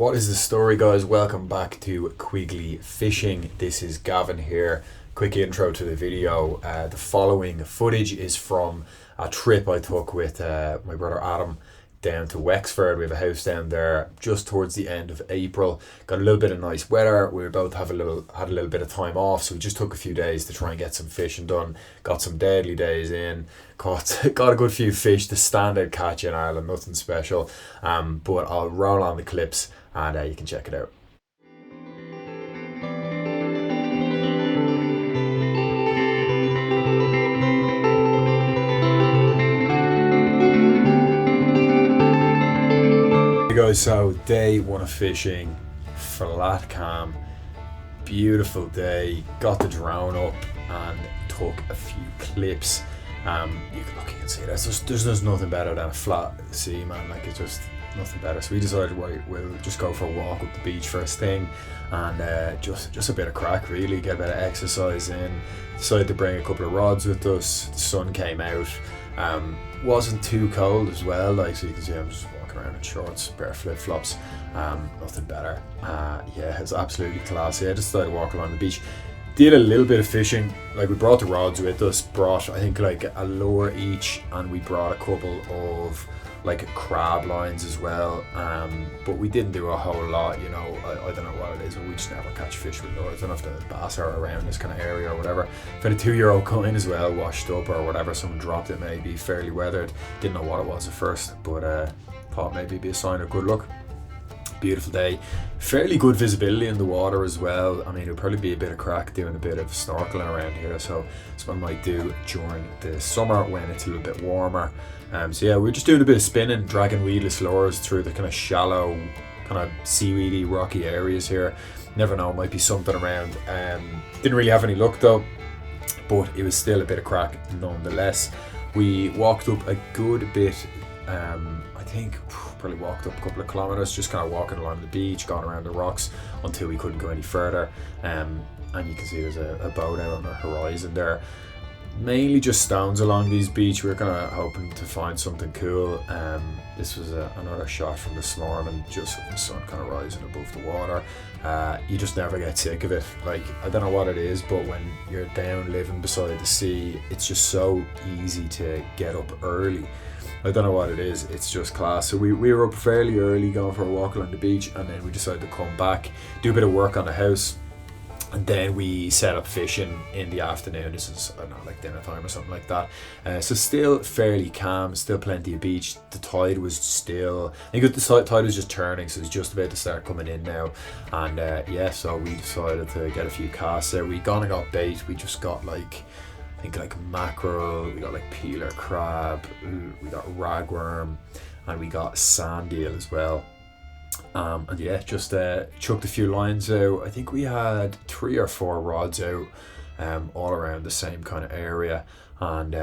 What is the story, guys? Welcome back to Quigley Fishing. This is Gavin here. Quick intro to the video. The following footage is from a trip I took with my brother Adam down to Wexford. We have a house down there just towards the end of April. Got a little bit of nice weather. We were both had a little bit of time off, so we just took a few days to try and get some fishing done. Got some deadly days in. Got a good few fish. The standard catch in Ireland, nothing special. But I'll roll on the clips and you can check it out. Hey guys, so day one of fishing, flat cam, beautiful day. Got the drone up and took a few clips. You can see that. There's nothing better than a flat sea, man. Like, it's just nothing better. So we decided, right, we'll just go for a walk up the beach first thing, and just a bit of crack, really, get a bit of exercise in. Decided to bring a couple of rods with us. The sun came out. Wasn't too cold as well. Like, so you can see I'm just walking around in shorts, bare flip flops. Nothing better. Yeah, it's absolutely classy. I just decided to walk along the beach. Did a little bit of fishing. Like, we brought the rods with us. Brought, I think, like a lure each, and we brought a couple of like crab lines as well, but we didn't do a whole lot, you know. I don't know what it is, but we just never catch fish with lures. I don't know if the bass are around this kind of area or whatever. I've had a 2-year-old coin as well, washed up or whatever. Someone dropped it, maybe fairly weathered. Didn't know what it was at first, but thought maybe it'd be a sign of good luck. Beautiful day, fairly good visibility in the water as well. I mean, it'll probably be a bit of crack doing a bit of snorkeling around here, so it's what I might do during the summer when it's a little bit warmer. So yeah, we're just doing a bit of spinning, dragging weedless lures through the kind of shallow, kind of seaweedy, rocky areas here. Never know, might be something around. Didn't really have any luck though, but it was still a bit of crack nonetheless. We walked up a good bit. I think probably walked up a couple of kilometers, just kind of walking along the beach, going around the rocks until we couldn't go any further. And you can see there's a boat out on the horizon there. Mainly just stones along these beach. We were kind of hoping to find something cool. This was another shot from this morning, just with the sun kind of rising above the water. You just never get sick of it. Like, I don't know what it is, but when you're down living beside the sea, it's just so easy to get up early. I don't know what it is, it's just class. So we were up fairly early going for a walk along the beach, and then we decided to come back, do a bit of work on the house, and then we set up fishing in the afternoon. This is, I don't know, like dinner time or something like that. So still fairly calm, still plenty of beach. The tide was still, I think the tide was just turning, so it's just about to start coming in now. And yeah, so we decided to get a few casts there. We gone and got bait. We just got like, I think like mackerel, we got like peeler crab, we got ragworm, and we got sand eel as well. And yeah, just chucked a few lines out. I think we had 3 or 4 rods out, all around the same kind of area, and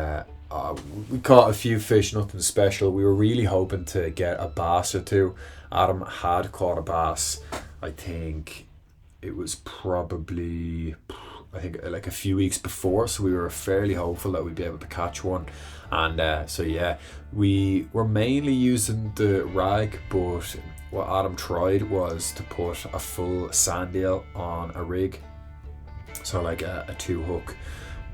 we caught a few fish, nothing special. We were really hoping to get a bass or two. Adam had caught a bass. I think it was probably, I think, like a few weeks before, so we were fairly hopeful that we'd be able to catch one. And so yeah, we were mainly using the rag, but what Adam tried was to put a full sand eel on a rig, so like a 2-hook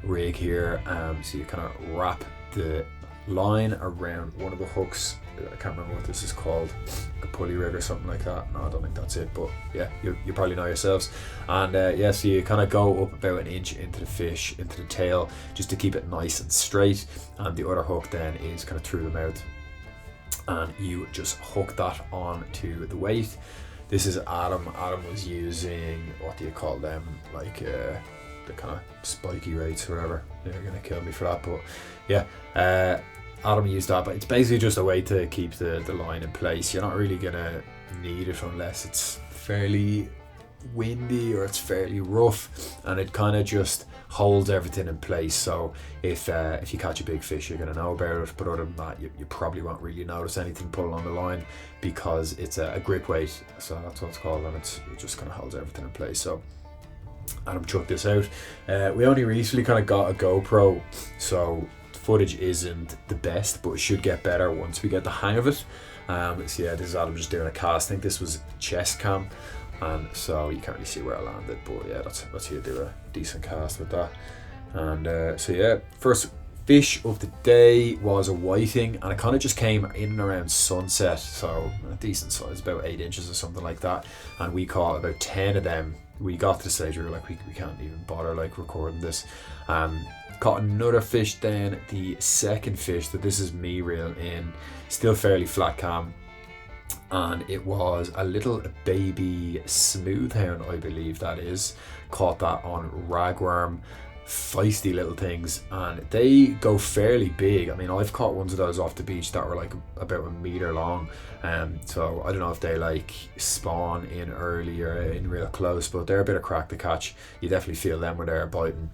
rig here. So you kind of wrap the line around one of the hooks. I can't remember what this is called, like a pulley rig or something like that. No, I don't think that's it, but yeah, you probably know yourselves. And yeah, so you kind of go up about 1 inch into the fish, into the tail, just to keep it nice and straight, and the other hook then is kind of through the mouth, and you just hook that on to the weight. This is Adam was using, what do you call them, like the kind of spiky weights or whatever. They're gonna kill me for that, but yeah, Adam used that, but it's basically just a way to keep the line in place. You're not really gonna need it unless it's fairly windy or it's fairly rough, and it kind of just holds everything in place. So if you catch a big fish, you're gonna know about it, but other than that, you probably won't really notice anything pulling on the line, because it's a grip weight, so that's what it's called, and it just kind of holds everything in place. So Adam chucked this out. We only recently kind of got a GoPro, so footage isn't the best, but it should get better once we get the hang of it. So yeah, this is Adam just doing a cast. I think this was chest cam, and so you can't really see where I landed, but yeah, that's how you do a decent cast with that. And so yeah, first fish of the day was a whiting, and it kind of just came in and around sunset, so a decent size, about 8 inches or something like that. And we caught about 10 of them. We got to the stage where we were like, we can't even bother like recording this. Caught another fish then, the second fish that this is me reeling in, still fairly flat cam, and it was a little baby smoothhound, I believe that is. Caught that on ragworm. Feisty little things, and they go fairly big. I mean, I've caught ones of those off the beach that were like about a meter long, so I don't know if they like spawn in early or in real close, but they're a bit of crack to catch. You definitely feel them when they're biting.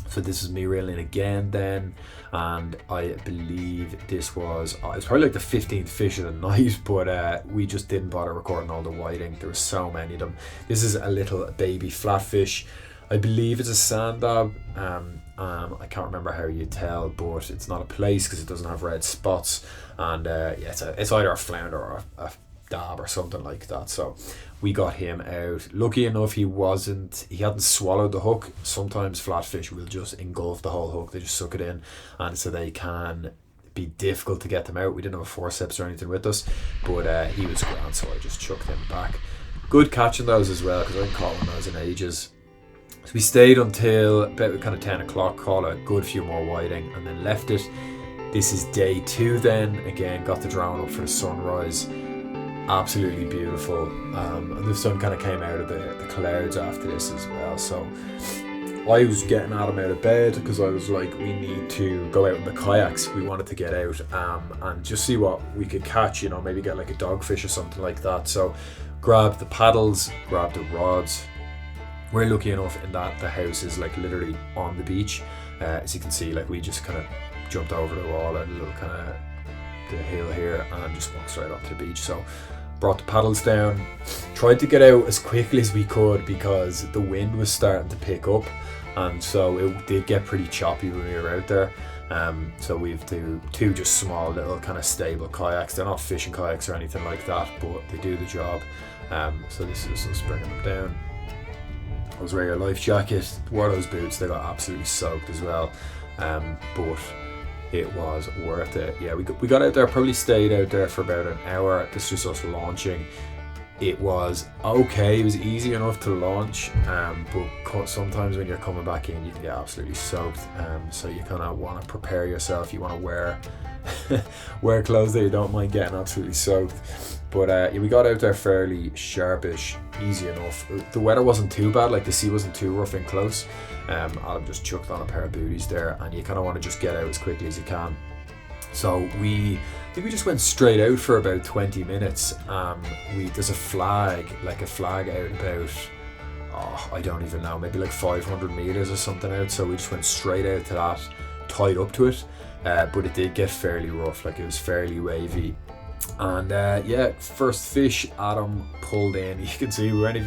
So this is me reeling in again then, and I believe this was it's probably like the 15th fish of the night, but we just didn't bother recording all the whiting. There were so many of them. This is a little baby flatfish. I believe it's a sand dab. I can't remember how you tell, but it's not a place because it doesn't have red spots. And yeah, it's either a flounder or a dab or something like that. So we got him out. Lucky enough, he hadn't swallowed the hook. Sometimes flatfish will just engulf the whole hook. They just suck it in, and so they can be difficult to get them out. We didn't have a forceps or anything with us, but he was grand, so I just chucked him back. Good catching those as well, because I hadn't caught one of those in ages. So we stayed until about kind of 10 o'clock, caught a good few more whiting, and then left it. This is day 2 then. Again, got the drone up for the sunrise. Absolutely beautiful. And the sun kind of came out of the clouds after this as well. So I was getting Adam out of bed because I was like, we need to go out in the kayaks. We wanted to get out and just see what we could catch, maybe get like a dogfish or something like that. So grabbed the paddles, grabbed the rods. We're lucky enough in that the house is like literally on the beach. As you can see, like we just kind of jumped over the wall and a little kind of the hill here and just walked straight up to the beach. So brought the paddles down, tried to get out as quickly as we could because the wind was starting to pick up, and so it did get pretty choppy when we were out there. So we've two just small little kind of stable kayaks. They're not fishing kayaks or anything like that, but they do the job. So this is us bringing them down. I was wearing a life jacket, wore those boots, they got absolutely soaked as well, but it was worth it. Yeah, we got out there, probably stayed out there for about an hour. This was just us launching. It was okay, it was easy enough to launch, but sometimes when you're coming back in you can get absolutely soaked, so you kind of want to prepare yourself. You want to wear clothes that you don't mind getting absolutely soaked. But yeah, we got out there fairly sharpish, easy enough. The weather wasn't too bad, like the sea wasn't too rough and close. Adam just chucked on a pair of booties there, and you kind of want to just get out as quickly as you can. So I think we just went straight out for about 20 minutes. There's a flag out about, I don't even know, maybe like 500 meters or something out. So we just went straight out to that, tied up to it. But it did get fairly rough, like it was fairly wavy. And yeah, first fish Adam pulled in. You can see he wasn't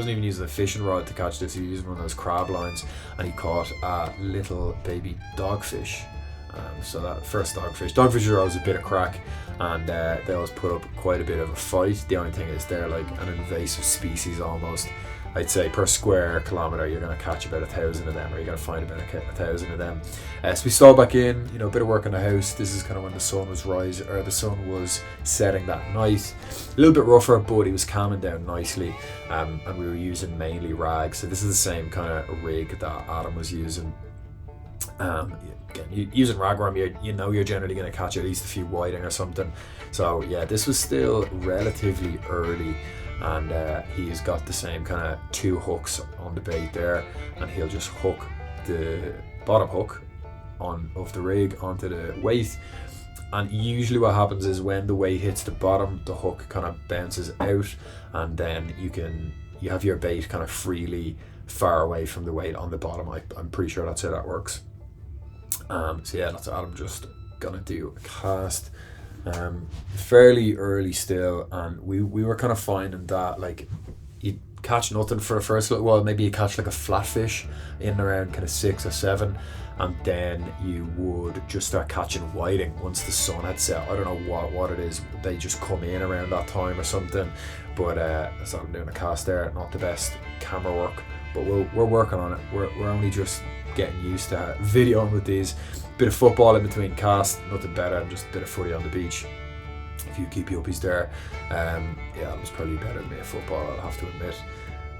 even using a fishing rod to catch this. He was using one of those crab lines, and he caught a little baby dogfish. So that first dogfish are always a bit of crack, and they always put up quite a bit of a fight. The only thing is they're like an invasive species almost. I'd say per square kilometre you're going to catch about 1,000 of them, or you're going to find about 1,000 of them. So we stalled back in, a bit of work on the house. This is kind of when the sun was setting that night. A little bit rougher, but it was calming down nicely, and we were using mainly rags. So this is the same kind of rig that Adam was using. Again, using ragworm, you're generally going to catch at least a few whiting or something. So yeah, this was still relatively early. And he's got the same kind of 2 hooks on the bait there, and he'll just hook the bottom hook of the rig onto the weight. And usually what happens is when the weight hits the bottom, the hook kind of bounces out, and then you have your bait kind of freely far away from the weight on the bottom. I'm pretty sure that's how that works. So yeah, that's Adam just gonna do a cast. Fairly early still, and we were kind of finding that like you catch nothing for the first little while. Maybe you catch like a flatfish in around kind of 6 or 7, and then you would just start catching whiting once the sun had set. I don't know what it is. They just come in around that time or something. But so I'm doing a cast there. Not the best camera work, but we're working on it. We're only just getting used to videoing with these. Bit of football in between casts, nothing better than just a bit of footy on the beach. A few keepy uppies there. Yeah, it was probably better than me at football, I'll have to admit.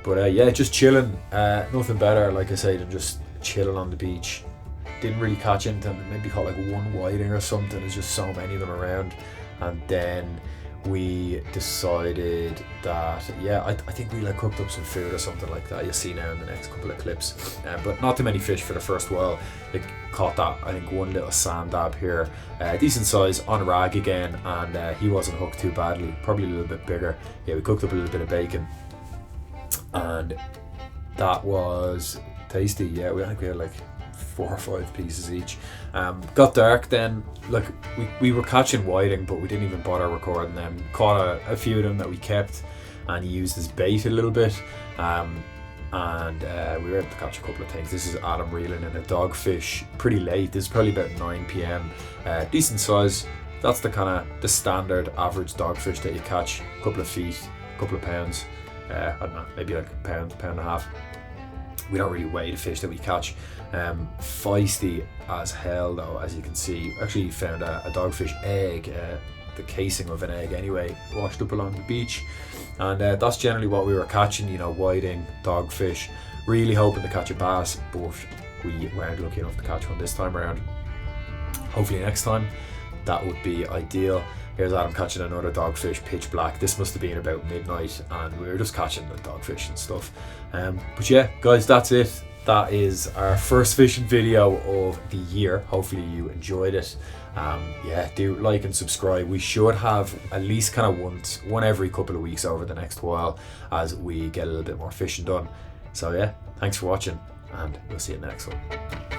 But yeah, just chilling. Nothing better, like I say, than just chilling on the beach. Didn't really catch anything. Maybe caught like one whiting or something. There's just so many of them around. And then we decided that, yeah, I think we like cooked up some food or something like that. You'll see now in the next couple of clips. But not too many fish for the first while. Like, caught that, I think, one little sand dab here. Decent size, on rag again, and he wasn't hooked too badly. Probably a little bit bigger. Yeah, we cooked up a little bit of bacon. And that was tasty. Yeah, I think we had like 4 or 5 pieces each. Got dark then. Like, we were catching whiting, but we didn't even bother recording them. Caught a few of them that we kept and used as bait a little bit. And we were able to catch a couple of things. This is Adam reeling in a dogfish pretty late. This is probably about 9 p.m. Decent size. That's the standard average dogfish that you catch. A couple of feet, a couple of pounds. I don't know, maybe like a pound and a half. We don't really weigh the fish that we catch. Feisty as hell though, as you can see. Actually found a dogfish egg, the casing of an egg anyway, washed up along the beach. And that's generally what we were catching, you know, whiting, dogfish. Really hoping to catch a bass, but we weren't lucky enough to catch one this time around. Hopefully next time, that would be ideal. Here's Adam catching another dogfish, pitch black. This must have been about midnight, and we were just catching the dogfish and stuff. But yeah, guys, that's it. That is our first fishing video of the year. Hopefully you enjoyed it. Yeah, do like and subscribe. We should have at least kind of one every couple of weeks over the next while as we get a little bit more fishing done. So yeah, thanks for watching, and we'll see you next one.